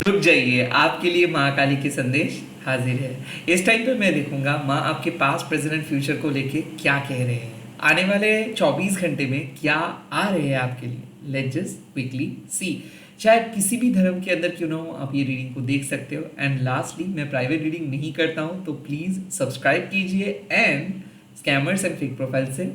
रुक जाइए, आपके लिए माँ काली के संदेश हाजिर है। इस टाइम पे मैं देखूंगा माँ आपके पास्ट प्रेजेंट एंड फ्यूचर को लेके क्या कह रहे हैं, आने वाले 24 घंटे में क्या आ रहे हैं आपके लिए। Let's just quickly see. शायद किसी भी धर्म के अंदर क्यों ना हो, आप ये रीडिंग को देख सकते हो। एंड लास्टली, मैं प्राइवेट रीडिंग नहीं करता हूँ, तो प्लीज़ सब्सक्राइब कीजिए and scammers and fake profile से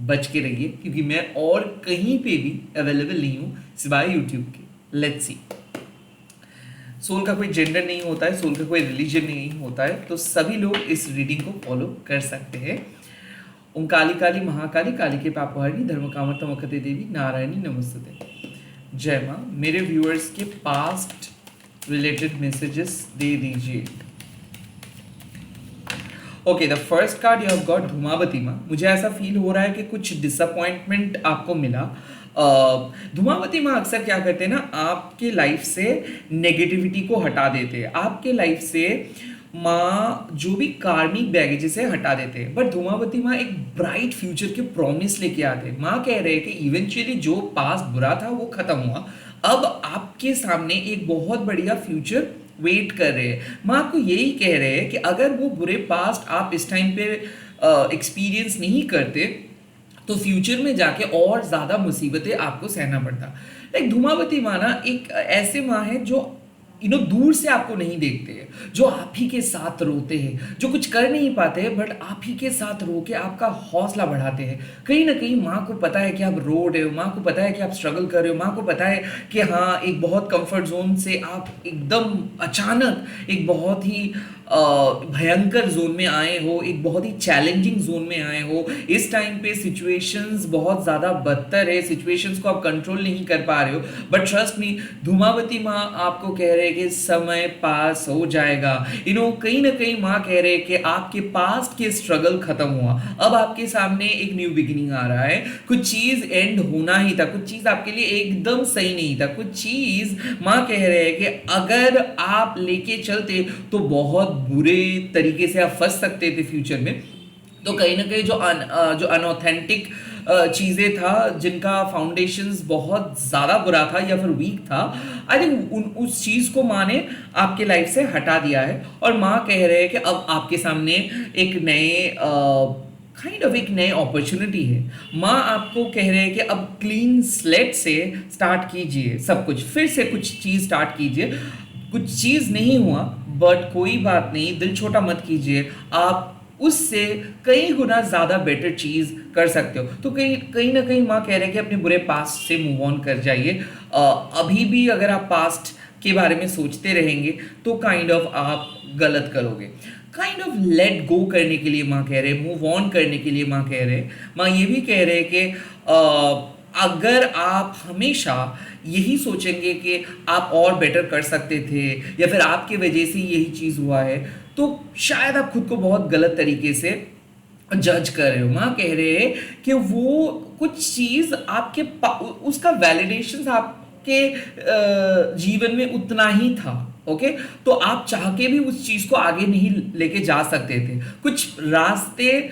बच के रहिए, क्योंकि मैं और कहीं पे भी अवेलेबल नहीं हूँ सिवाय यूट्यूब के। Let's see. सोल का कोई जेंडर नहीं होता है, सोल का कोई रिलीजन नहीं होता है, तो सभी लोग इस रीडिंग को फॉलो कर सकते हैं। ओम काली काली महाकाली, काली के पापहारी, धर्म कामर्थ मुखते देवी, नारायणी नमस्ते। जय माँ। मेरे व्यूअर्स के पास्ट रिलेटेड मैसेजेस दे दीजिए। Okay, the first card you have got Dhumavati माँ। मुझे ऐसा फील हो रहा है कि कुछ डिसअपॉइंटमेंट आपको मिला। धूमावती माँ अक्सर क्या करते हैं ना, आपके लाइफ से नेगेटिविटी को हटा देते हैं, आपके लाइफ से माँ जो भी कार्मिक बैगेजेस है हटा देते हैं। बट धूमावती माँ एक ब्राइट फ्यूचर के प्रॉमिस लेके आते हैं। माँ कह रहे हैं कि इवेंचुअली जो पास्ट बुरा था वो खत्म हुआ, अब आपके सामने एक बहुत बढ़िया फ्यूचर वेट कर रहे हैं। माँ आपको यही कह रहे हैं कि अगर वो बुरे पास्ट आप इस टाइम पे एक्सपीरियंस नहीं करते, तो फ्यूचर में जाके और ज़्यादा मुसीबतें आपको सहना पड़ता। लाइक धूमावती माँ ना एक ऐसे माँ है जो दूर से आपको नहीं देखते हैं, जो आप ही के साथ रोते हैं, जो कुछ कर नहीं पाते हैं बट आप ही के साथ रो के आपका हौसला बढ़ाते हैं। कहीं ना कहीं माँ को पता है कि आप रो रहे हो, माँ को पता है कि आप स्ट्रगल कर रहे हो, माँ को पता है कि हाँ, एक बहुत कंफर्ट जोन से आप एकदम अचानक एक बहुत ही भयंकर जोन में आए हो, एक बहुत ही चैलेंजिंग जोन में आए हो। इस टाइम पे सिचुएशंस बहुत ज़्यादा बदतर है, सिचुएशंस को आप कंट्रोल नहीं कर पा रहे हो। बट ट्रस्ट मी, धूमावती माँ आपको कह रहे हैं कि समय पास हो जाएगा। कहीं ना कहीं माँ कह रहे हैं कि आपके पास्ट के स्ट्रगल खत्म हुआ, अब आपके सामने एक न्यू बिगिनिंग आ रहा है। कुछ चीज़ एंड होना ही था, कुछ चीज़ आपके लिए एकदम सही नहीं था, कुछ चीज़ माँ कह रहे हैं कि अगर आप लेके चलते तो बहुत बुरे तरीके से आप फंस सकते थे फ्यूचर में। तो कहीं ना कहीं जो अनऑथेंटिक चीज़ें था, जिनका फाउंडेशंस बहुत ज़्यादा बुरा था या फिर वीक था, आई थिंक उस चीज़ को माँ ने आपके लाइफ से हटा दिया है। और माँ कह रहे हैं कि अब आपके सामने एक नए अपॉर्चुनिटी है। माँ आपको कह रहे हैं कि अब क्लीन स्लेट से स्टार्ट कीजिए, सब कुछ फिर से कुछ चीज़ स्टार्ट कीजिए। कुछ चीज़ नहीं हुआ बट कोई बात नहीं, दिल छोटा मत कीजिए, आप उससे कई गुना ज़्यादा बेटर चीज़ कर सकते हो। तो कहीं ना कहीं माँ कह रहे हैं कि अपने बुरे पास्ट से मूव ऑन कर जाइए। अभी भी अगर आप पास्ट के बारे में सोचते रहेंगे तो काइंड ऑफ आप गलत करोगे। काइंड ऑफ लेट गो करने के लिए माँ कह रहे हैं, मूव ऑन करने के लिए माँ कह रहे हैं। माँ ये भी कह रहे हैं कि अगर आप हमेशा यही सोचेंगे कि आप और बेटर कर सकते थे या फिर आपके वजह से यही चीज़ हुआ है, तो शायद आप खुद को बहुत गलत तरीके से जज कर रहे हो। माँ कह रहे हैं कि वो कुछ चीज़ उसका वैलिडेशन आपके जीवन में उतना ही था। ओके, तो आप चाह के भी उस चीज़ को आगे नहीं लेके जा सकते थे। कुछ रास्ते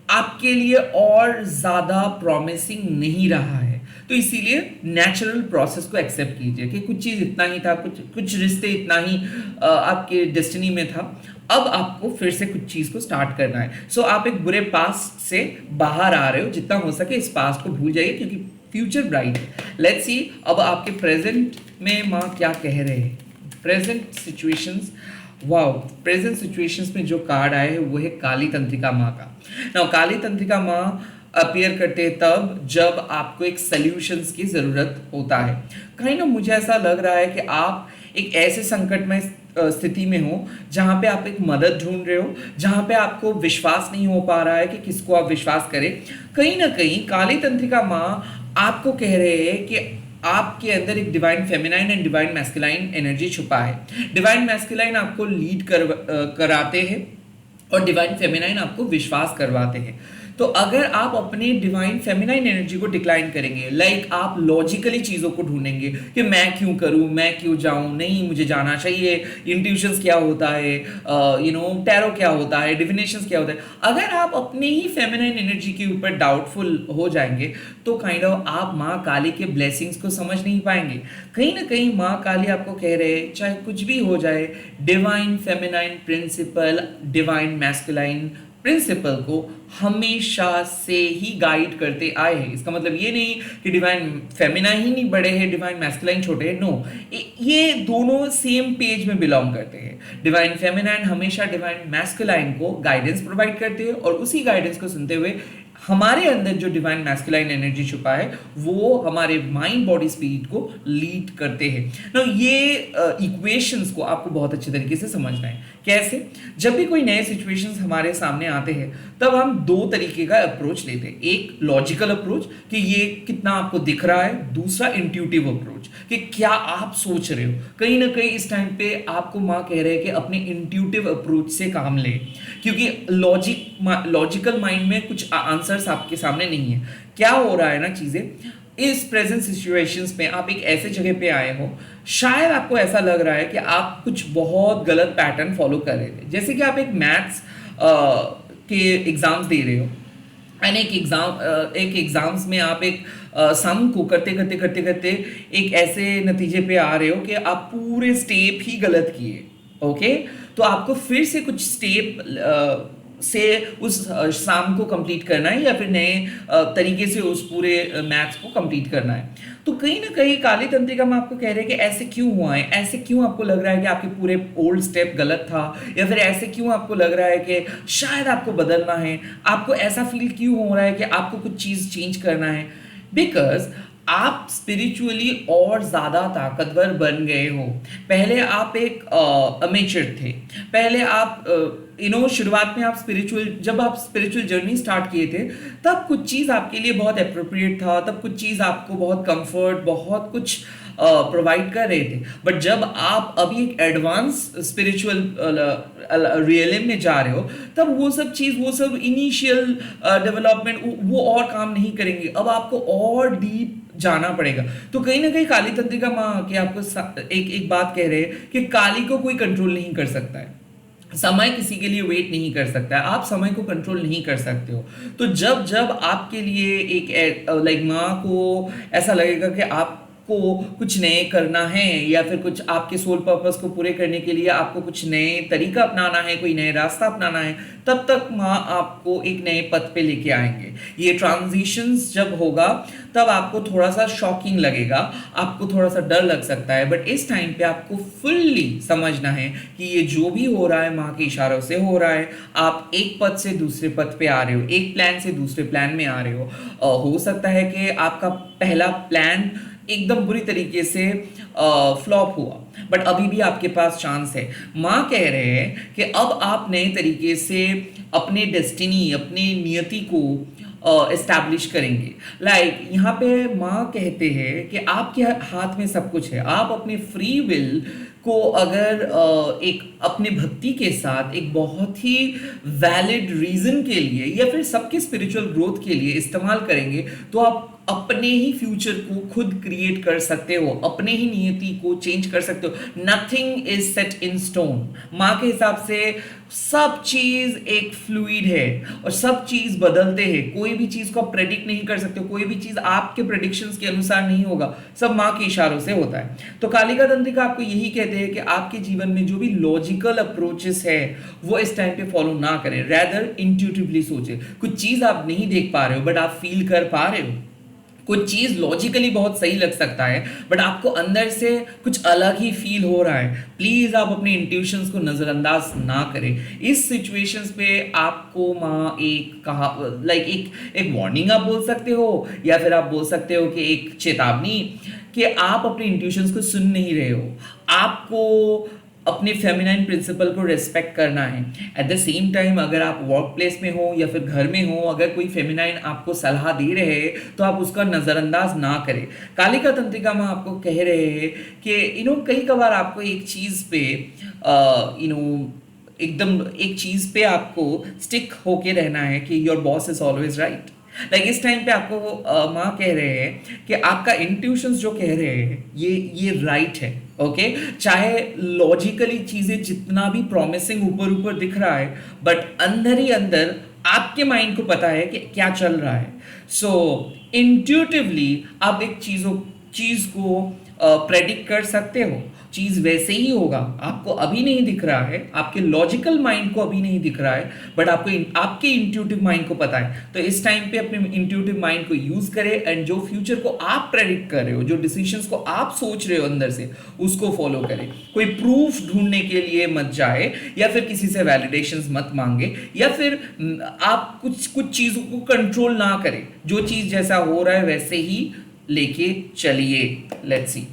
आपके लिए और ज़्यादा प्रॉमिसिंग नहीं रहा है, तो इसीलिए नेचुरल प्रोसेस को एक्सेप्ट कीजिए कि कुछ चीज़ इतना ही था, कुछ रिश्ते इतना ही आपके डेस्टिनी में था। अब आपको फिर से कुछ चीज़ को स्टार्ट करना है। सो आप एक बुरे पास्ट से बाहर आ रहे हो, जितना हो सके इस पास्ट को भूल जाइए क्योंकि फ्यूचर ब्राइट है। लेट्स सी अब आपके प्रेजेंट में माँ क्या कह रहे हैं। Present situations, wow, present situations में जो कार्ड आए हैं वो है काली तंत्रिका माँ का। नाउ काली तंत्रिका माँ अपीयर करते हैं तब जब आपको एक सॉल्यूशंस की ज़रूरत होता है। कहीं ना मुझे ऐसा लग रहा है कि आप एक ऐसे संकट में स्थिति में हो जहाँ पे आप एक मदद ढूंढ रहे हो, जहाँ पे आपको विश्वास नहीं हो पा रहा है कि किसको आप विश्वास करें। कहीं ना कहीं काली तंत्रिका माँ आपको कह रहे हैं कि आपके अंदर एक divine feminine and divine masculine energy छुपा है। डिवाइन मैस्कुलाइन आपको लीड कराते हैं और डिवाइन फेमिनाइन आपको विश्वास करवाते हैं। तो अगर आप अपने डिवाइन फेमिनाइन एनर्जी को डिक्लाइन करेंगे, लाइक आप लॉजिकली चीज़ों को ढूंढेंगे कि मैं क्यों करूं, मैं क्यों जाऊं, नहीं मुझे जाना चाहिए, इंट्यूशंस क्या होता है, टैरो क्या होता है, डिविनेशंस क्या होता है। अगर आप अपने ही फेमिनाइन एनर्जी के ऊपर डाउटफुल हो जाएंगे तो काइंड ऑफ आप माँ काली के ब्लेसिंग्स को समझ नहीं पाएंगे। कहीं ना कहीं माँ काली आपको कह रहे हैं चाहे कुछ भी हो जाए, divine feminine principle, divine masculine principle को हमेशा से ही गाइड करते आए हैं। इसका मतलब ये नहीं कि डिवाइन फेमिनाइन ही नहीं बड़े हैं, डिवाइन मैस्कुलाइन छोटे हैं, नो, ये दोनों सेम पेज में बिलोंग करते हैं। डिवाइन फेमिनाइन हमेशा डिवाइन मैस्कुलाइन को गाइडेंस प्रोवाइड करते हैं और उसी गाइडेंस को सुनते हुए हमारे अंदर जो डिवाइन मैस्कुलाइन एनर्जी छुपा है वो हमारे माइंड बॉडी स्पिरिट को लीड करते हैं ना। ये इक्वेशंस को आपको बहुत अच्छे तरीके से समझना है। कैसे? जब भी कोई नए सिचुएशंस हमारे सामने आते हैं तब हम दो तरीके का अप्रोच लेते हैं। एक लॉजिकल अप्रोच कि ये कितना आपको दिख रहा है, दूसरा इंट्यूटिव अप्रोच कि क्या आप सोच रहे हो। कहीं ना कहीं इस टाइम पे आपको माँ कह रहे हैं कि अपने इंट्यूटिव अप्रोच से काम ले, क्योंकि लॉजिकल माइंड में कुछ आंसर्स आपके सामने नहीं है। क्या हो रहा है ना, चीजें इस प्रेजेंट सिचुएशंस में आप एक ऐसे जगह पे आए हो, शायद आपको ऐसा लग रहा है कि आप कुछ बहुत गलत पैटर्न फॉलो कर रहे थे। जैसे कि आप एक मैथ्स के एग्जाम्स दे रहे हो एंड एक एग्जाम्स में आप एक सम को करते करते करते करते एक ऐसे नतीजे पे आ रहे हो कि आप पूरे स्टेप ही गलत किए। ओके, तो आपको फिर से कुछ स्टेप से उस शाम को कंप्लीट करना है या फिर नए तरीके से उस पूरे मैथ्स को कंप्लीट करना है। तो कहीं ना कहीं काली तंत्रिका में आपको कह रहे हैं कि ऐसे क्यों हुआ है, ऐसे क्यों आपको लग रहा है कि आपके पूरे ओल्ड स्टेप गलत था, या फिर ऐसे क्यों आपको लग रहा है कि शायद आपको बदलना है, आपको ऐसा फील क्यों हो रहा है कि आपको कुछ चीज़ चेंज करना है। बिकॉज आप स्पिरिचुअली और ज़्यादा ताकतवर बन गए हो। पहले आप एक अमेचर थे, पहले आप शुरुआत में आप जब आप स्पिरिचुअल जर्नी स्टार्ट किए थे तब कुछ चीज़ आपके लिए बहुत अप्रोप्रिएट था, तब कुछ चीज़ आपको बहुत कंफर्ट, बहुत कुछ प्रोवाइड कर रहे थे। बट जब आप अभी एक एडवांस स्पिरिचुअल रियलिम में जा रहे हो तब वो सब चीज़, वो सब इनिशियल डेवलपमेंट वो और काम नहीं करेंगे। अब आपको और डीप जाना पड़ेगा। तो कहीं ना कहीं काली तंत्रिका माँ के आपको एक बात कह रहे हैं कि काली को कोई कंट्रोल नहीं कर सकता है, समय किसी के लिए वेट नहीं कर सकता है, आप समय को कंट्रोल नहीं कर सकते हो। तो जब जब आपके लिए एक लाइक माँ को ऐसा लगेगा कि आपको कुछ नए करना है या फिर कुछ आपके सोल पर्पस को पूरे करने के लिए आपको कुछ नए तरीका अपनाना है, कोई नए रास्ता अपनाना है, तब तक माँ आपको एक नए पथ पे लेके आएंगे। ये ट्रांजिशंस जब होगा तब आपको थोड़ा सा शॉकिंग लगेगा, आपको थोड़ा सा डर लग सकता है, बट इस टाइम पे आपको फुल्ली समझना है कि ये जो भी हो रहा है माँ के इशारों से हो रहा है। आप एक पथ से दूसरे पथ पे आ रहे हो, एक प्लान से दूसरे प्लान में आ रहे हो सकता है कि आपका पहला प्लान एकदम बुरी तरीके से फ्लॉप हुआ, बट अभी भी आपके पास चांस है। माँ कह रहे हैं कि अब आप नए तरीके से अपने डेस्टिनी, अपने नियति को एस्टैब्लिश करेंगे। लाइक यहाँ पे माँ कहते हैं कि आपके हाथ में सब कुछ है। आप अपने फ्री विल को अगर एक अपने भक्ति के साथ एक बहुत ही वैलिड रीजन के लिए या फिर सबके स्पिरिचुअल ग्रोथ के लिए इस्तेमाल करेंगे तो आप अपने ही फ्यूचर को खुद क्रिएट कर सकते हो, अपने ही नियति को चेंज कर सकते हो। Nothing is set in stone. माँ के हिसाब से सब चीज एक फ्लूइड है और सब चीज बदलते हैं। कोई भी चीज को आप प्रेडिक्ट नहीं कर सकते, कोई भी चीज आपके प्रेडिक्शंस के अनुसार नहीं होगा, सब माँ के इशारों से होता है। तो कालिका तंत्रिका आपको यही कहते हैं कि आपके जीवन में जो भी लॉजिकल अप्रोचेस है वो इस टाइम पे फॉलो ना करें, रैदर इंट्यूटिवली सोचे। कुछ चीज आप नहीं देख पा रहे हो बट आप फील कर पा रहे हो, कुछ चीज लॉजिकली बहुत सही लग सकता है बट आपको अंदर से कुछ अलग ही फील हो रहा है, प्लीज आप अपने इंट्यूशंस को नजरअंदाज ना करें। इस सिचुएशंस पे आपको माँ एक कहा लाइक एक वार्निंग आप बोल सकते हो या फिर आप बोल सकते हो कि एक चेतावनी कि आप अपने इंट्यूशंस को सुन नहीं रहे हो। आपको अपने फेमिनाइन प्रिंसिपल को रेस्पेक्ट करना है। एट द सेम टाइम अगर आप वर्क प्लेस में हो या फिर घर में हो, अगर कोई फेमिनाइन आपको सलाह दे रहे हैं तो आप उसका नज़रअंदाज ना करें। कालिका तंत्रिका में आपको कह रहे हैं कि कई कबार आपको एक चीज़ पे एकदम एक चीज पे आपको स्टिक होके रहना है कि your boss is always right. Like इस टाइम पे आपको माँ कह रहे हैं कि आपका इंट्यूशंस जो कह रहे हैं ये राइट है। ओके, चाहे लॉजिकली चीजें जितना भी प्रॉमिसिंग ऊपर ऊपर दिख रहा है, बट अंदर ही अंदर आपके माइंड को पता है कि क्या चल रहा है। सो इंट्यूटिवली आप एक चीज को प्रेडिक्ट कर सकते हो। चीज वैसे ही होगा, आपको अभी नहीं दिख रहा है, आपके लॉजिकल माइंड को अभी नहीं दिख रहा है, बट आपको आपके इंट्यूटिव माइंड को पता है। तो इस टाइम पे अपने इंट्यूटिव माइंड को यूज करें एंड जो फ्यूचर को आप प्रेडिक्ट कर रहे हो, जो डिसीजंस को आप सोच रहे हो अंदर से, उसको फॉलो करें। कोई प्रूफ ढूंढने के लिए मत जाए, या फिर किसी से वैलिडेशंस मत मांगे, या फिर आप कुछ चीजों को कंट्रोल ना करें। जो चीज जैसा हो रहा है वैसे ही लेके चलिए। लेट्स सी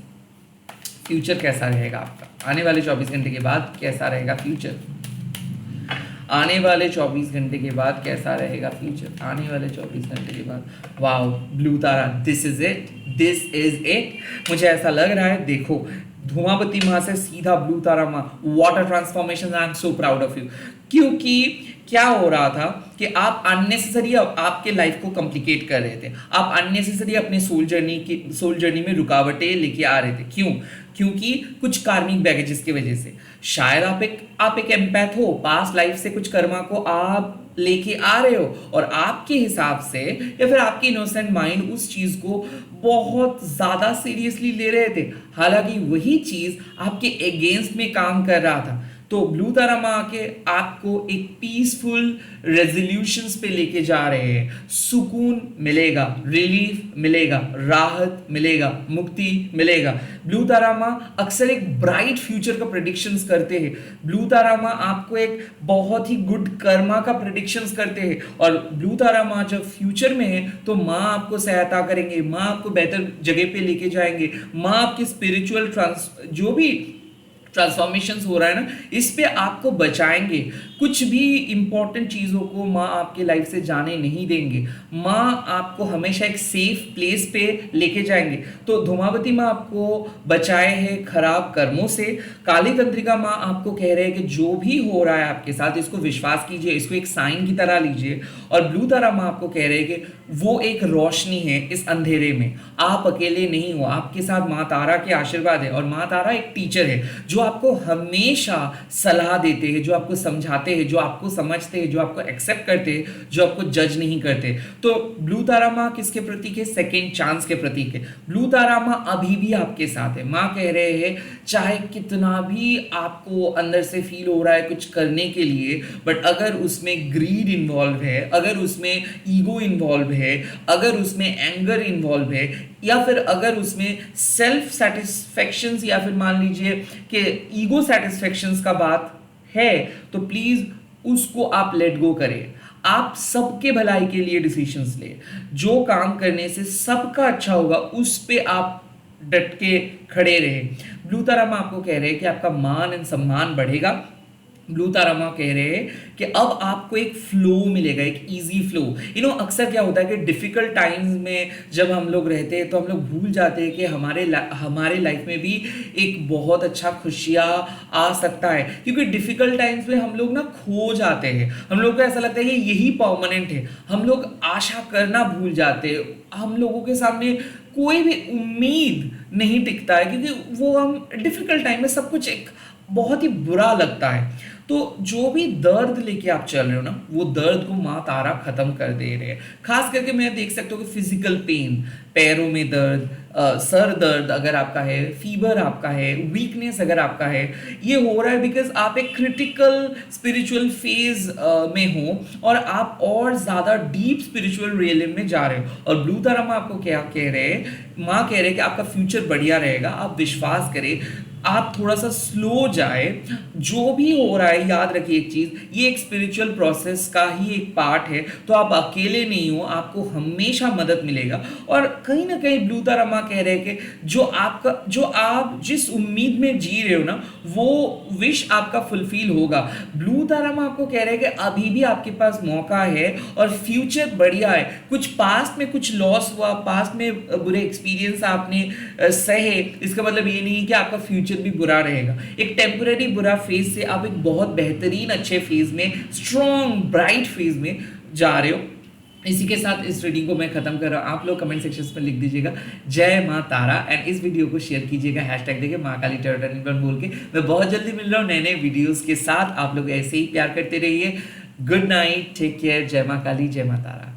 फ्यूचर कैसा रहेगा आपका आने वाले 24 घंटे के बाद। कैसा रहेगा फ्यूचर आने वाले 24 घंटे के बाद? कैसा रहेगा फ्यूचर आने वाले 24 घंटे के बाद? Wow, blue Tara, this is it, this is it. मुझे ऐसा लग रहा है, देखो धूमावती माँ से सीधा ब्लू तारा माँ, water transformation, I am so proud of you. क्योंकि क्या हो रहा था कि आप अननेसेसरी आपके लाइफ को कॉम्प्लिकेट कर रहे थे, आप अननेसेसरी अपने सोल जर्नी में रुकावटें लेके आ रहे थे। क्यों? क्योंकि कुछ कार्मिक बैगेजेस की वजह से। शायद आप एक एम्पैथ हो, पास्ट लाइफ से कुछ कर्मा को आप लेके आ रहे हो, और आपके हिसाब से या फिर आपकी इनोसेंट माइंड उस चीज को बहुत ज्यादा सीरियसली ले रहे थे, हालांकि वही चीज आपके अगेंस्ट में काम कर रहा था। तो ब्लू तारा माँ आके आपको एक पीसफुल रेजोल्यूशंस पे लेके जा रहे हैं। सुकून मिलेगा, रिलीफ मिलेगा, राहत मिलेगा, मुक्ति मिलेगा। ब्लू तारा माँ अक्सर एक ब्राइट फ्यूचर का प्रेडिक्शंस करते हैं। ब्लू तारा माँ आपको एक बहुत ही गुड कर्मा का प्रेडिक्शंस करते हैं। और ब्लू तारा माँ जब फ्यूचर में है तो माँ आपको सहायता करेंगे, माँ आपको बेहतर जगह पे लेके जाएंगे, माँ आपकी स्पिरिचुअल जो भी ट्रांसफॉर्मेशंस हो रहा है ना, इस पे आपको बचाएंगे। कुछ भी इंपॉर्टेंट चीज़ों को माँ आपके लाइफ से जाने नहीं देंगे। माँ आपको हमेशा एक सेफ प्लेस पे लेके जाएंगे। तो धूमावती माँ आपको बचाए हैं खराब कर्मों से। काली तंत्रिका माँ आपको कह रहे हैं कि जो भी हो रहा है आपके साथ, इसको विश्वास कीजिए, इसको एक साइन की तरह लीजिए। और ब्लू तारा माँ आपको कह रहे हैं कि वो एक रोशनी है इस अंधेरे में, आप अकेले नहीं हो, आपके साथ माँ तारा के आशीर्वाद है। और माँ तारा एक टीचर है जो आपको हमेशा सलाह देते हैं, जो आपको समझाते हैं, जो आपको समझते हैं, जो आपको एक्सेप्ट करते हैं, जो आपको जज नहीं करते। तो ब्लू तारा माँ किसके प्रतीक है? सेकेंड चांस के प्रतीक है। ब्लू तारा माँ अभी भी आपके साथ है। माँ कह रहे हैं चाहे कितना भी आपको अंदर से फील हो रहा है कुछ करने के लिए, बट अगर उसमें ग्रीड इन्वॉल्व है, अगर उसमें ईगो इन्वॉल्व है, अगर उसमें एंगर इन्वॉल्व है, या फिर अगर उसमें सेल्फ सेटिस्फेक्शन या फिर मान लीजिए कि ईगो सेटिस्फेक्शन का बात है, तो प्लीज उसको आप लेट गो करें। आप सबके भलाई के लिए डिसीजंस ले, जो काम करने से सबका अच्छा होगा उस पे आप डट के खड़े रहे। ब्लू तारा माँ आपको कह रहे हैं कि आपका मान एंड सम्मान बढ़ेगा। ब्लू तारा माँ कह रहे हैं कि अब आपको एक फ्लो मिलेगा, एक इजी फ्लो। अक्सर क्या होता है कि डिफिकल्ट टाइम्स में जब हम लोग रहते हैं तो हम लोग भूल जाते हैं कि हमारे लाइफ में भी एक बहुत अच्छा खुशियाँ आ सकता है, क्योंकि डिफिकल्ट टाइम्स में हम लोग ना खो जाते हैं। हम लोग को ऐसा लगता है कि यही परमानेंट है, हम लोग आशा करना भूल जाते हैं। हम लोगों के सामने कोई भी उम्मीद नहीं टिकता है, क्योंकि वो हम डिफिकल्ट टाइम में सब कुछ एक बहुत ही बुरा लगता है। तो जो भी दर्द लेके आप चल रहे हो ना, वो दर्द को माँ तारा खत्म कर दे रहे हैं। खास करके मैं देख सकता हूँ कि फिजिकल पेन, पैरों में दर्द, सर दर्द अगर आपका है, फीवर आपका है, वीकनेस अगर आपका है, ये हो रहा है बिकॉज आप एक क्रिटिकल स्पिरिचुअल फेज में हो और आप और ज़्यादा डीप स्पिरिचुअल रियलिम में जा रहे हो। और ब्लू तारा माँ आपको क्या कह रहे हैं? माँ कह रहे हैं कि आपका फ्यूचर बढ़िया रहेगा, आप विश्वास करें, आप थोड़ा सा स्लो जाए। जो भी हो रहा है, याद रखिए एक चीज, ये एक स्पिरिचुअल प्रोसेस का ही एक पार्ट है। तो आप अकेले नहीं हो, आपको हमेशा मदद मिलेगा। और कहीं ना कहीं ब्लू तारा माँ कह रहे हैं कि जो आप जिस उम्मीद में जी रहे हो ना, वो विश आपका फुलफिल होगा। ब्लू तारा माँ आपको कह रहे हैं कि अभी भी आपके पास मौका है और फ्यूचर बढ़िया है। कुछ पास्ट में कुछ लॉस हुआ, पास्ट में बुरे एक्सपीरियंस आपने सहे, इसका मतलब ये नहीं कि आपका फ्यूचर फ्यूचर भी बुरा रहेगा। एक टेम्पररी बुरा फेज से आप एक बहुत बेहतरीन अच्छे फेज में, स्ट्रॉन्ग ब्राइट फेज में जा रहे हो। इसी के साथ इस रीडिंग को मैं खत्म कर रहा हूँ। आप लोग कमेंट सेक्शन में लिख दीजिएगा जय माँ तारा, एंड इस वीडियो को शेयर कीजिएगा हैशटैग देके माँ काली टेरर बोल के। मैं बहुत जल्दी मिल रहा हूँ नए नए वीडियोस के साथ। आप लोग ऐसे ही प्यार करते रहिए। गुड नाइट, टेक केयर, जय माँ काली, जय माँ तारा।